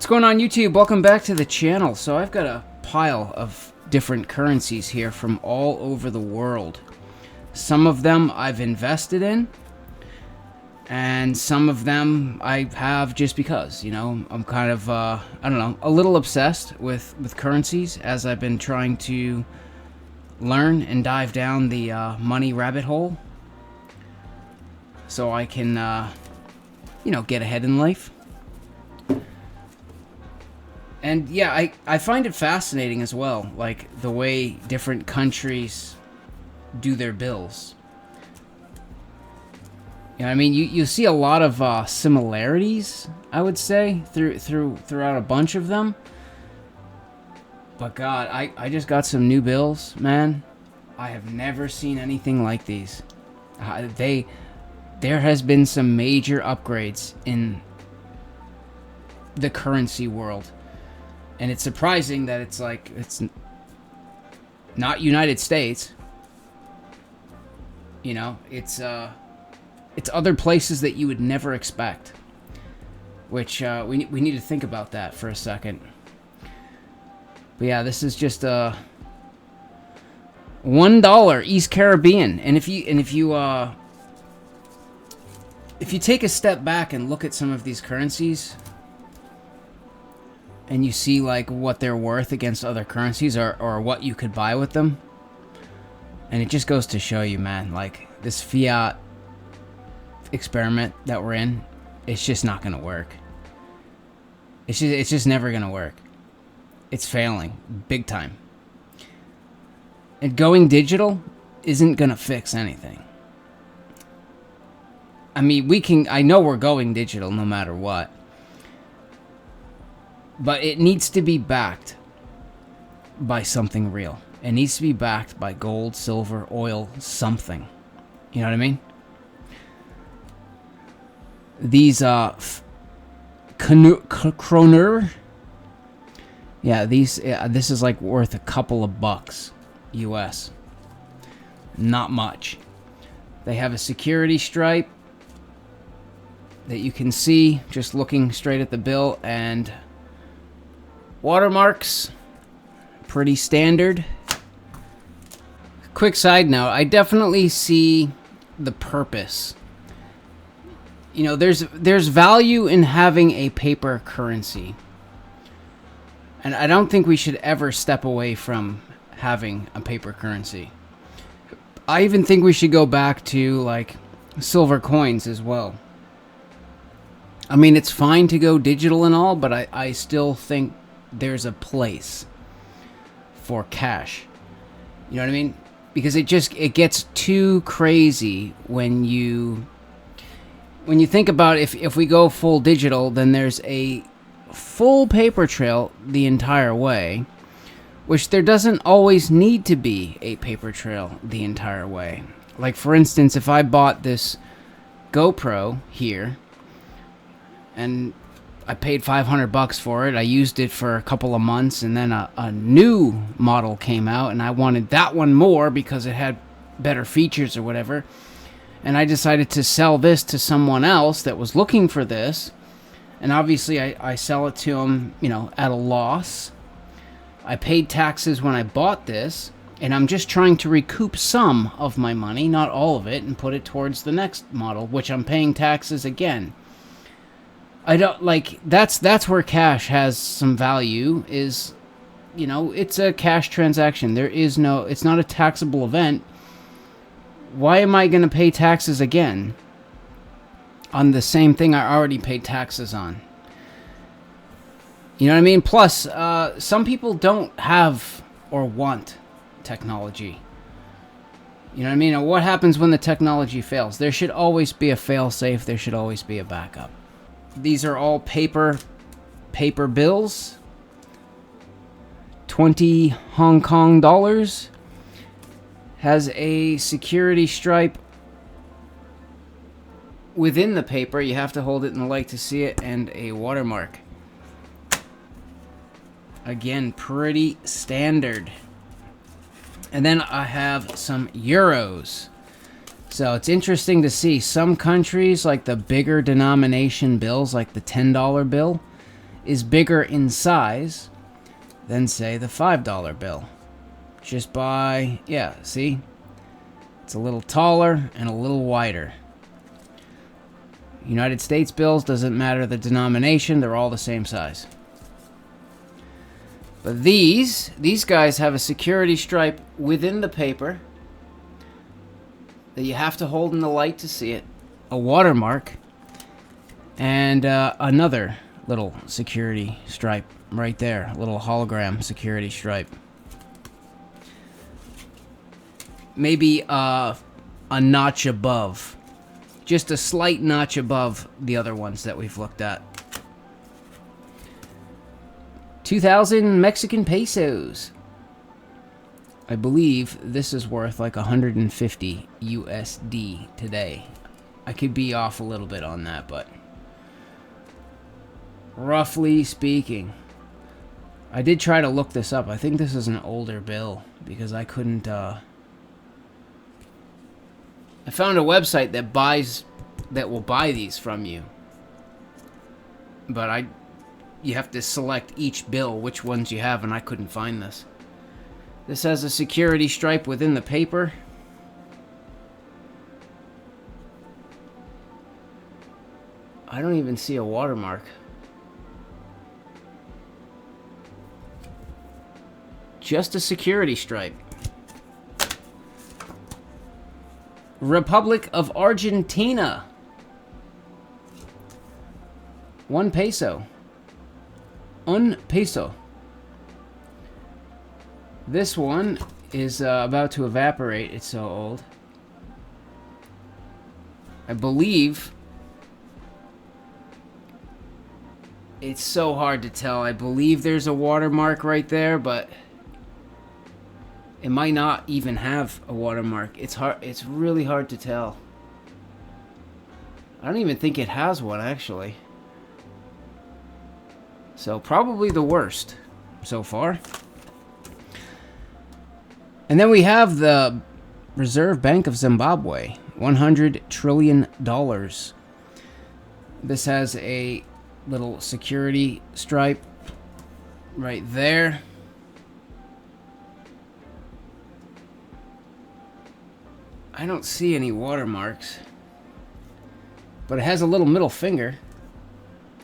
going on, YouTube? Welcome back to the channel. So I've got a pile of different currencies here from all over the world. Some of them I've invested in, and some of them I have just because, you know, I'm kind of, I don't know, a little obsessed with currencies as I've been trying to learn and dive down the money rabbit hole so I can, you know, get ahead in life. And yeah, I find it fascinating as well, like the way different countries do their bills. You know, I mean, you see a lot of similarities, I would say, throughout a bunch of them. But God, I just got some new bills, man. I have never seen anything like these. There has been some major upgrades in the currency world. And it's surprising that it's like, it's not United States. You know, it's other places that you would never expect. Which, we need to think about that for a second. But yeah, this is just $1 East Caribbean. And if you take a step back and look at some of these currencies, and you see like what they're worth against other currencies, or what you could buy with them, and it just goes to show you, man, like this fiat experiment that we're in, it's just not gonna work. It's just never gonna work. It's failing big time. And going digital isn't gonna fix anything. I mean, I know we're going digital no matter what. But it needs to be backed by something real. It needs to be backed by gold, silver, oil, something. You know what I mean? These, kroner. Yeah, this is like worth a couple of bucks US. Not much. They have a security stripe that you can see just looking straight at the bill, and watermarks, pretty standard. Quick side note, I definitely see the purpose. You know, there's value in having a paper currency. And I don't think we should ever step away from having a paper currency. I even think we should go back to, like, silver coins as well. I mean, it's fine to go digital and all, but I still think there's a place for cash. You know what I mean? Because it gets too crazy when you think about if we go full digital, then there's a full paper trail the entire way, which there doesn't always need to be a paper trail the entire way. Like, for instance, if I bought this GoPro here and I paid $500 for it. I used it for a couple of months, and then a new model came out, and I wanted that one more because it had better features or whatever. And I decided to sell this to someone else that was looking for this. And obviously I sell it to them, you know, at a loss. I paid taxes when I bought this, and I'm just trying to recoup some of my money, not all of it, and put it towards the next model, which I'm paying taxes again. I don't like, that's where cash has some value, is, you know, it's a cash transaction. It's not a taxable event. Why am I going to pay taxes again on the same thing I already paid taxes on? You know what I mean? Plus, some people don't have or want technology. You know what I mean? And what happens when the technology fails? There should always be a fail-safe. There should always be a backup. These are all paper bills. 20 Hong Kong dollars. Has a security stripe within the paper. You have to hold it in the light to see it, and a watermark. Again, pretty standard. And then I have some euros. So it's interesting to see some countries, like the bigger denomination bills, like the $10 bill, is bigger in size than, say, the $5 bill. Just by, yeah, see? It's a little taller and a little wider. United States bills, doesn't matter the denomination, they're all the same size. But these guys have a security stripe within the paper that you have to hold in the light to see it, a watermark, and another little security stripe right there, a little hologram security stripe. Maybe a notch above. Just a slight notch above the other ones that we've looked at. 2,000 Mexican pesos. I believe this is worth like 150 USD today. I could be off a little bit on that, but roughly speaking. I did try to look this up. I think this is an older bill because I couldn't... I found a website that will buy these from you. But you have to select each bill, which ones you have, and I couldn't find this. This has a security stripe within the paper. I don't even see a watermark. Just a security stripe. Republic of Argentina. 1 peso. Un peso. This one is about to evaporate. It's so old. I believe it's so hard to tell. I believe there's a watermark right there, but it might not even have a watermark. It's hard. It's really hard to tell. I don't even think it has one, actually. So probably the worst so far. And then we have the Reserve Bank of Zimbabwe, $100 trillion. This has a little security stripe right there. I don't see any watermarks, but it has a little middle finger,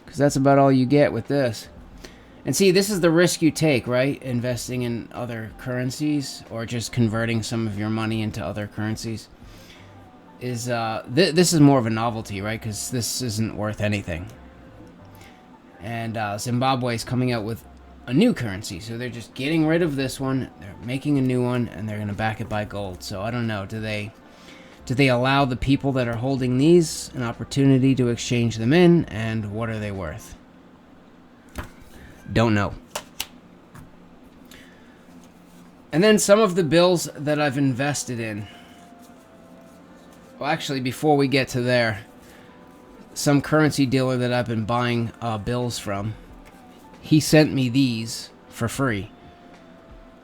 because that's about all you get with this. And see, this is the risk you take, right? Investing in other currencies, or just converting some of your money into other currencies. Is this is more of a novelty, right? Because this isn't worth anything. And Zimbabwe is coming out with a new currency, so they're just getting rid of this one, they're making a new one, and they're going to back it by gold. So I don't know, do they allow the people that are holding these an opportunity to exchange them in, and what are they worth? Don't know. And then some of the bills that I've invested in. Well, actually, before we get to there, some currency dealer that I've been buying bills from, he sent me these for free.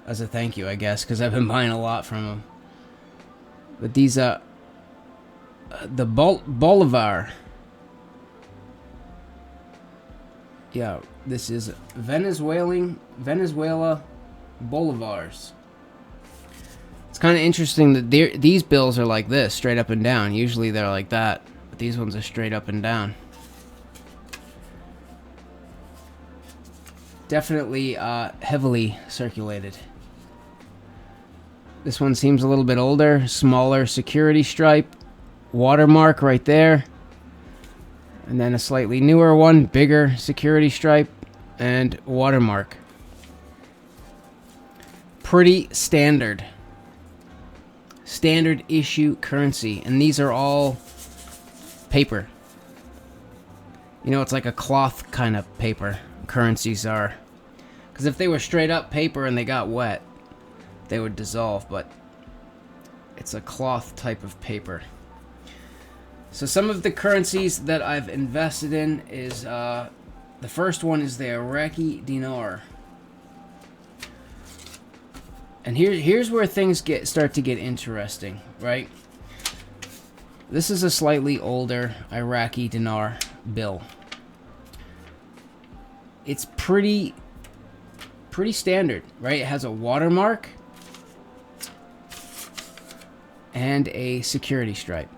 As a thank you, I guess, because I've been buying a lot from him. But these, the Bolivar. Yeah, this is Venezuela Bolivars. It's kind of interesting that these bills are like this, straight up and down. Usually they're like that, but these ones are straight up and down. Definitely heavily circulated. This one seems a little bit older, smaller security stripe, watermark right there. And then a slightly newer one, bigger security stripe, and watermark. Pretty standard. Standard issue currency. And these are all paper. You know, it's like a cloth kind of paper, currencies are. Because if they were straight up paper and they got wet, they would dissolve, but it's a cloth type of paper. So some of the currencies that I've invested in is, the first one is the Iraqi dinar. And here's where things start to get interesting, right? This is a slightly older Iraqi dinar bill. it's pretty standard, right? It has a watermark and a security stripe.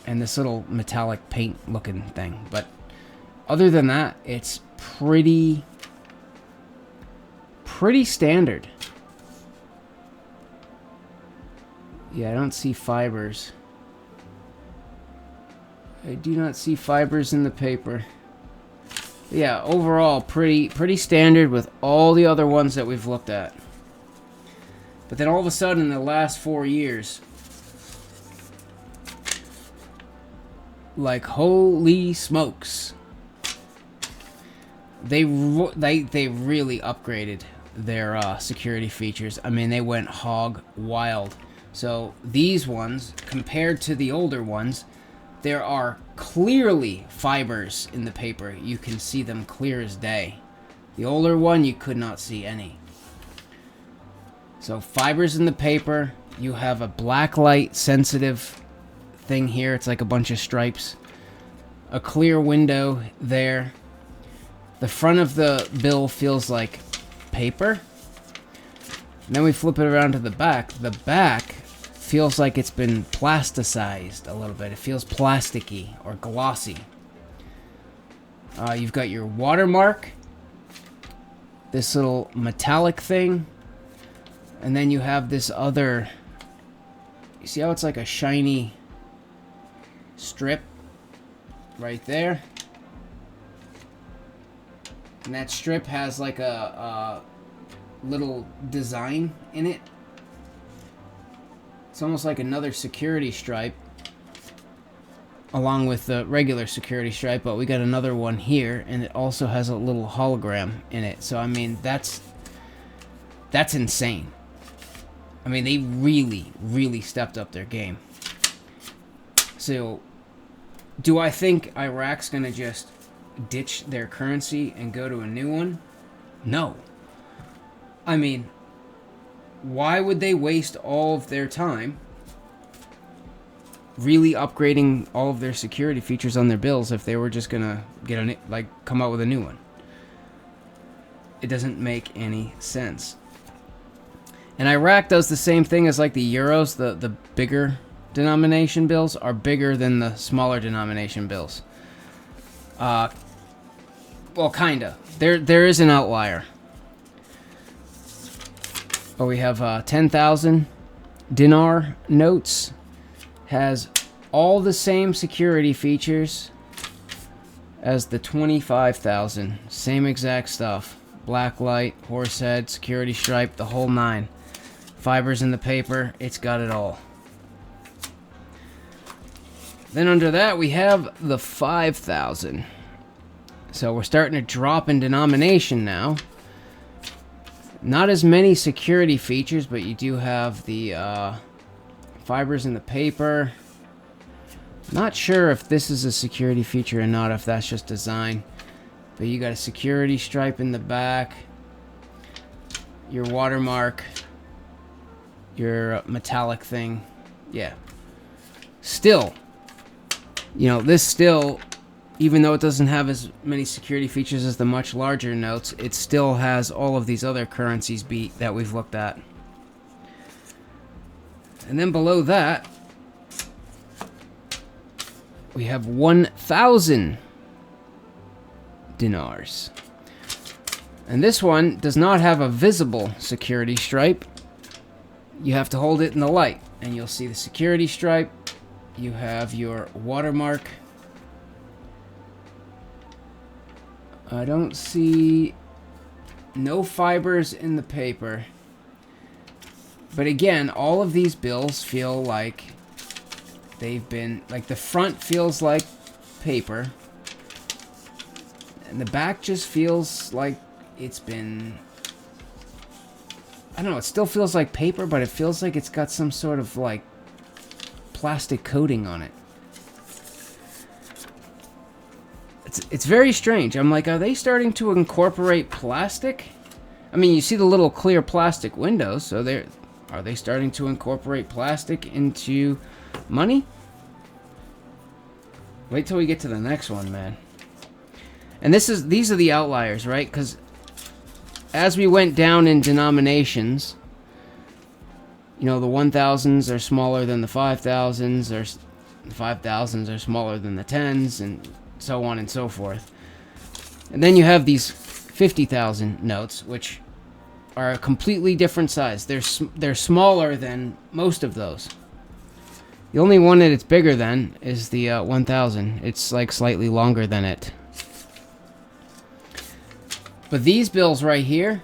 And this little metallic paint looking thing. But other than that, it's pretty standard. Yeah, I don't see fibers. I do not see fibers in the paper. Yeah, overall, pretty standard with all the other ones that we've looked at. But then all of a sudden, in the last 4 years, like holy smokes, they really upgraded their security features. I mean, they went hog wild. So these ones, compared to the older ones, there are clearly fibers in the paper. You can see them clear as day. The older one, you could not see any. So fibers in the paper. You have a black light sensitive thing here. It's like a bunch of stripes. A clear window there. The front of the bill feels like paper. And then we flip it around to the back. The back feels like it's been plasticized a little bit. It feels plasticky or glossy. You've got your watermark, this little metallic thing, and then you have this other, you see how it's like a shiny strip right there? And that strip has like a little design in it. It's almost like another security stripe along with the regular security stripe, but we got another one here, and it also has a little hologram in it. So I mean, that's insane. I mean, they really stepped up their game. So do I think Iraq's gonna just ditch their currency and go to a new one? No. I mean, why would they waste all of their time really upgrading all of their security features on their bills if they were just gonna get come out with a new one? It doesn't make any sense. And Iraq does the same thing as like the euros. The bigger denomination bills are bigger than the smaller denomination bills. Well, kinda. There is an outlier. But we have 10,000 dinar notes. Has all the same security features as the 25,000. Same exact stuff. Black light, horse head, security stripe, the whole nine. Fibers in the paper. It's got it all. Then under that we have the 5,000. So we're starting to drop in denomination now. Not as many security features, but you do have the fibers in the paper. Not sure if this is a security feature or not, if that's just design. But you got a security stripe in the back. Your watermark. Your metallic thing. Yeah. Still, you know, this still, even though it doesn't have as many security features as the much larger notes, it still has all of these other currencies beat that we've looked at. And then below that, we have 1,000 dinars. And this one does not have a visible security stripe. You have to hold it in the light, and you'll see the security stripe. You have your watermark. I don't see no fibers in the paper. But again, all of these bills feel like they've been, like the front feels like paper. And the back just feels like it's been, I don't know, it still feels like paper, but it feels like it's got some sort of like plastic coating on it. It's very strange. I'm like, are they starting to incorporate plastic? I mean, you see the little clear plastic windows, so are they starting to incorporate plastic into money? Wait till we get to the next one, man. And these are the outliers, right? Because as we went down in denominations, you know, the 1000s are smaller than the 5000s, or the 5000s are smaller than the 10s, and so on and so forth. And then you have these 50,000 notes, which are a completely different size. They're smaller than most of those. The only one that it's bigger than is the 1000. It's like slightly longer than it. But these bills right here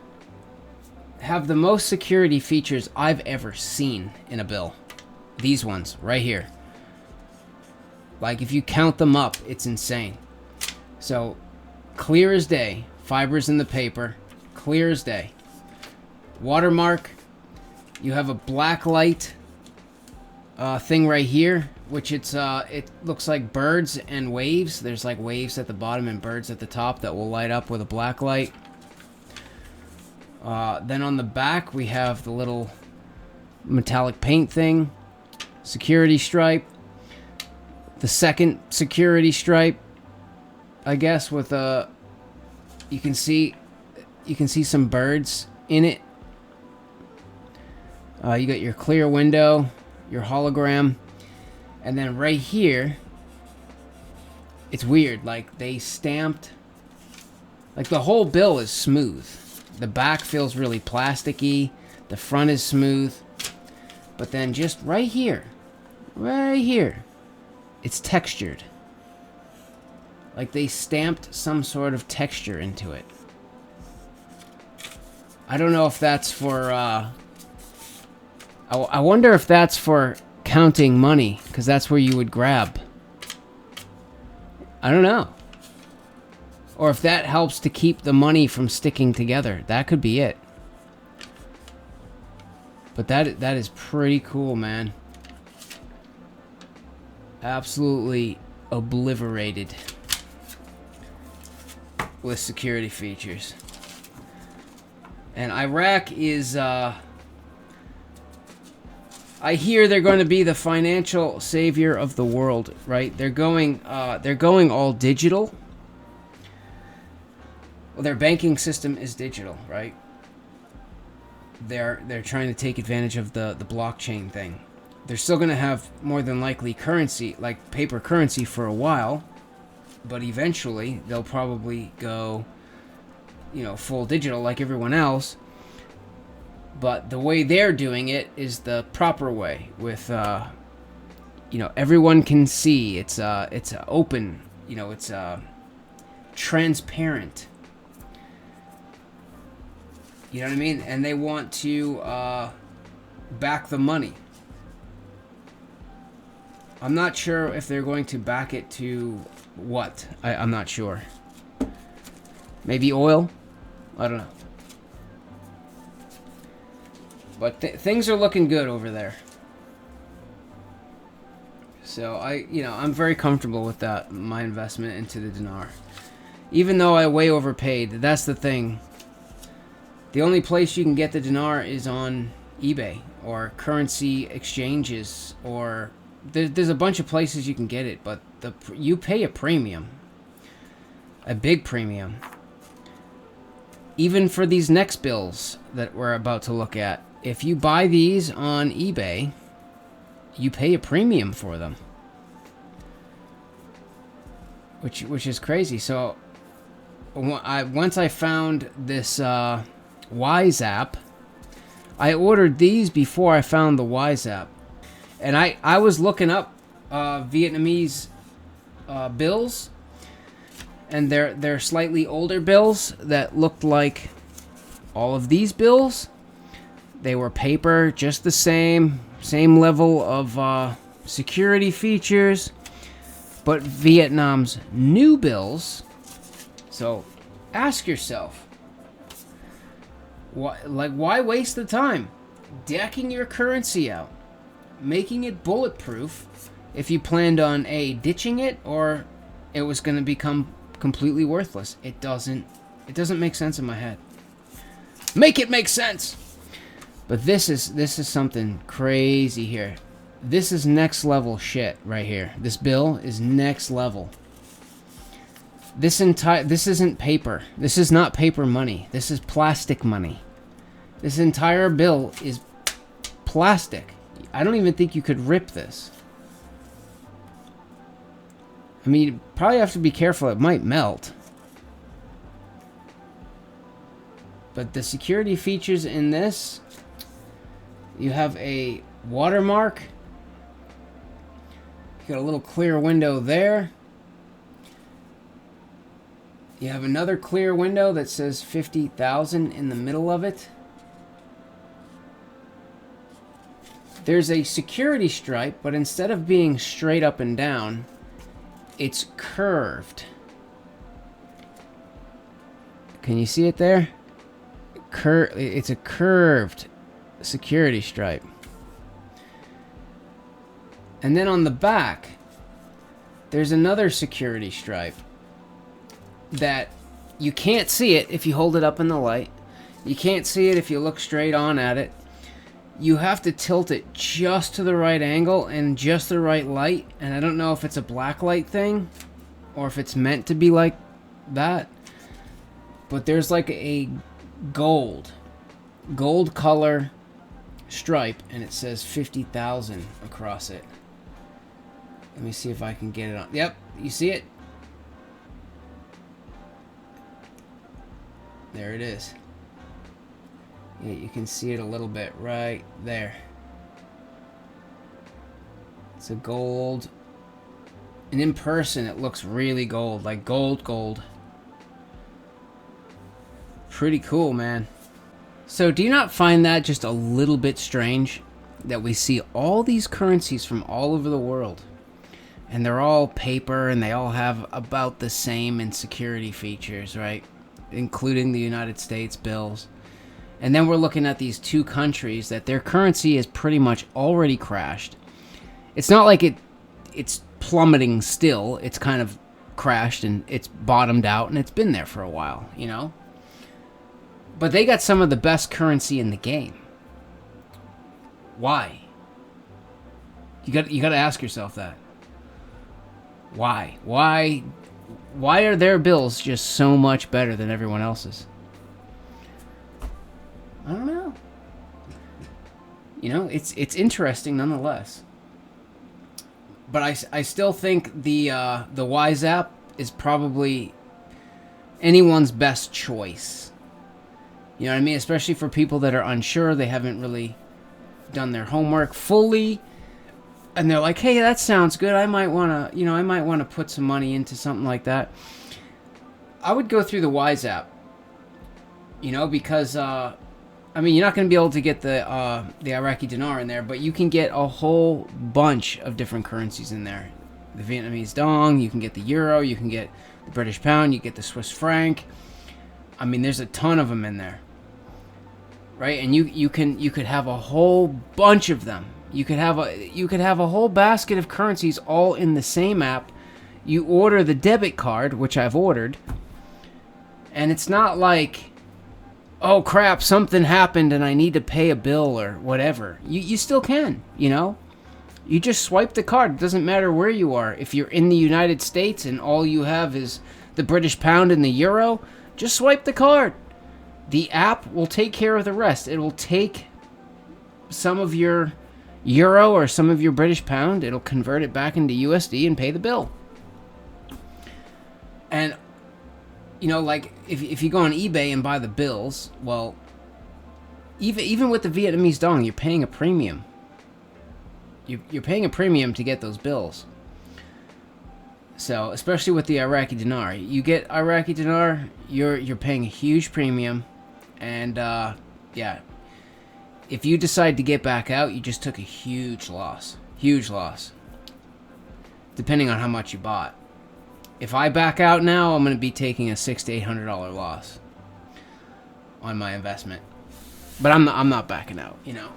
have the most security features I've ever seen in a bill. These ones right here. Like, if you count them up, it's insane. So, clear as day. Fibers in the paper. Clear as day. Watermark. You have a black light thing right here, which it looks like birds and waves. There's like waves at the bottom and birds at the top that will light up with a black light. Then on the back we have the little metallic paint thing, security stripe, the second security stripe, I guess, with you can see some birds in it. You got your clear window, your hologram, and then right here, it's weird, like they stamped, like the whole bill is smooth. The back feels really plasticky, the front is smooth, but then just right here, it's textured. Like they stamped some sort of texture into it. I don't know if that's for, I wonder if that's for counting money, because that's where you would grab. I don't know. Or if that helps to keep the money from sticking together. That could be it. But that is pretty cool, man. Absolutely obliterated with security features. And Iraq is, I hear they're going to be the financial savior of the world, right? They're going all digital. Well, their banking system is digital, right? They're trying to take advantage of the blockchain thing. They're still going to have more than likely currency, like paper currency, for a while, but eventually they'll probably go, you know, full digital like everyone else. But the way they're doing it is the proper way, with you know, everyone can see. It's open, you know, it's transparent. You know what I mean? And they want to back the money. I'm not sure if they're going to back it to what. I'm not sure. Maybe oil? I don't know. But things are looking good over there. So I'm very comfortable with that, my investment into the dinar. Even though I way overpaid, that's the thing. The only place you can get the dinar is on eBay or currency exchanges, or there's a bunch of places you can get it, but you pay a premium, a big premium. Even for these next bills that we're about to look at, if you buy these on eBay, you pay a premium for them, which is crazy. So once I found this Wise app, I ordered these before I found the Wise app, and I was looking up Vietnamese bills, and they're slightly older bills that looked like all of these bills. They were paper, just the same level of security features, but Vietnam's new bills. So ask yourself, why waste the time decking your currency out, making it bulletproof, if you planned on ditching it, or it was going to become completely worthless? It doesn't make sense in my head. Make it make sense. But this is something crazy here. This is next level shit right here. This bill is next level. This isn't paper. This is not paper money. This is plastic money. This entire bill is plastic. I don't even think you could rip this. I mean, you probably have to be careful. It might melt. But the security features in this, you have a watermark. You got a little clear window there. You have another clear window that says 50,000 in the middle of it. There's a security stripe, but instead of being straight up and down, it's curved. Can you see it there? It's a curved security stripe. And then on the back, there's another security stripe that you can't see it if you hold it up in the light. You can't see it if you look straight on at it. You have to tilt it just to the right angle and just the right light. And I don't know if it's a black light thing or if it's meant to be like that. But there's like a gold color stripe and it says 50,000 across it. Let me see if I can get it on. Yep, you see it? There it is. Yeah, you can see it a little bit right there. It's a gold. And in person, it looks really gold, like gold. Pretty cool, man. So do you not find that just a little bit strange? That we see all these currencies from all over the world. And they're all paper and they all have about the same in security features, right? Including the United States bills. And then we're looking at these two countries that their currency is pretty much already crashed. It's not like it's plummeting still. It's kind of crashed and it's bottomed out and it's been there for a while, you know? But they got some of the best currency in the game. Why? You got to ask yourself that. Why? Why are their bills just so much better than everyone else's? I don't know. You know, it's interesting nonetheless. But I still think the Wise app is probably anyone's best choice. You know what I mean? Especially for people that are unsure, they haven't really done their homework fully. And they're like, hey, that sounds good. I might want to put some money into something like that. I would go through the Wise app. You know, because, I mean, you're not going to be able to get the Iraqi dinar in there, but you can get a whole bunch of different currencies in there. The Vietnamese dong, you can get the euro, you can get the British pound, you get the Swiss franc. I mean, there's a ton of them in there. Right? And you could have a whole bunch of them. You could have a whole basket of currencies all in the same app. You order the debit card, which I've ordered, and it's not like, oh crap, something happened and I need to pay a bill or whatever. You still can, you know? You just swipe the card. It doesn't matter where you are. If you're in the United States and all you have is the British pound and the euro, just swipe the card. The app will take care of the rest. It will take some of your euro or some of your British pound. It'll convert it back into USD and pay the bill. And, you know, like, if you go on eBay and buy the bills, well, even with the Vietnamese dong, you're paying a premium. You're paying a premium to get those bills. So, especially with the Iraqi dinar. You get Iraqi dinar, you're paying a huge premium. And, yeah. If you decide to get back out, you just took a huge loss. Huge loss. Depending on how much you bought. If I back out now, I'm going to be taking a $600 to $800 loss on my investment. But I'm not backing out, you know.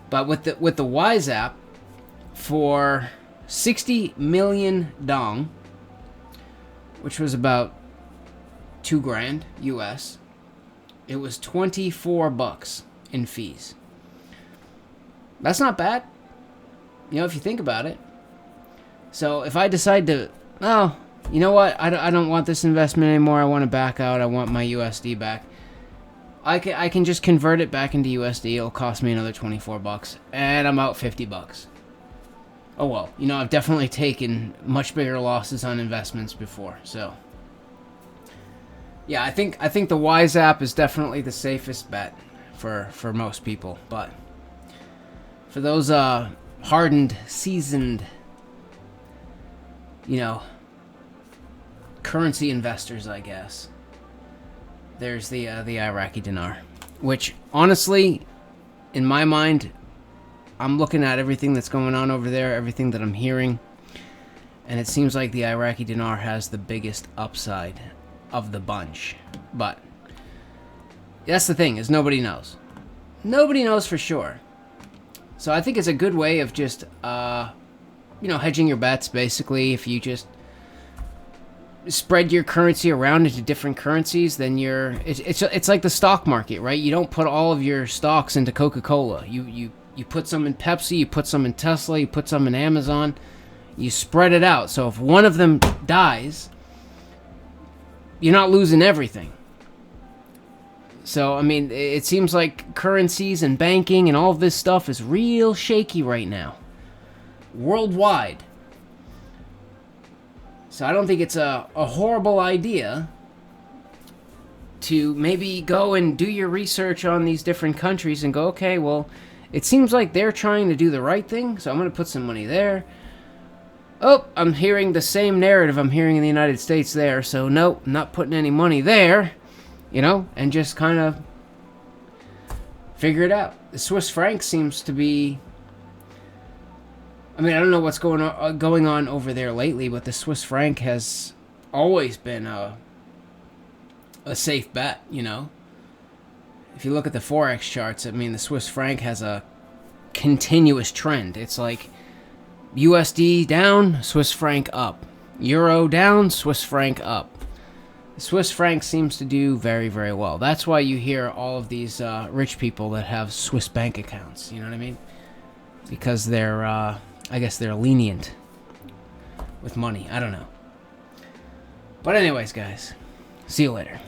But with the Wise app, for 60 million dong, which was about $2,000 US, it was $24 in fees. That's not bad, you know, if you think about it. So if I decide to, oh, you know what, I don't want this investment anymore. I want to back out. I want my USD back. I can just convert it back into USD. It'll cost me another 24 bucks, and I'm out 50 bucks. Oh well, you know, I've definitely taken much bigger losses on investments before, so yeah, I think the Wise app is definitely the safest bet for most people, but for those hardened, seasoned, you know, currency investors, I guess, there's the Iraqi dinar, which honestly, in my mind, I'm looking at everything that's going on over there, everything that I'm hearing, and it seems like the Iraqi dinar has the biggest upside of the bunch. But that's the thing, is nobody knows. Nobody knows for sure. So I think it's a good way of just, you know, hedging your bets, basically. If you just spread your currency around into different currencies, then it's like the stock market, right? You don't put all of your stocks into Coca-Cola. You put some in Pepsi, you put some in Tesla, you put some in Amazon. You spread it out. So if one of them dies, you're not losing everything. So, I mean, it seems like currencies and banking and all of this stuff is real shaky right now. Worldwide. So I don't think it's a horrible idea to maybe go and do your research on these different countries and go, okay, well, it seems like they're trying to do the right thing, so I'm going to put some money there. Oh, I'm hearing the same narrative I'm hearing in the United States there, so nope, not putting any money there, you know, and just kind of figure it out. The Swiss franc seems to be, I mean, I don't know what's going on over there lately, but the Swiss franc has always been a safe bet, you know. If you look at the Forex charts, I mean, the Swiss franc has a continuous trend. It's like USD down, Swiss franc up. Euro down, Swiss franc up. The Swiss franc seems to do very, very well. That's why you hear all of these rich people that have Swiss bank accounts. You know what I mean? Because they're, I guess they're lenient with money. I don't know. But anyways, guys, see you later.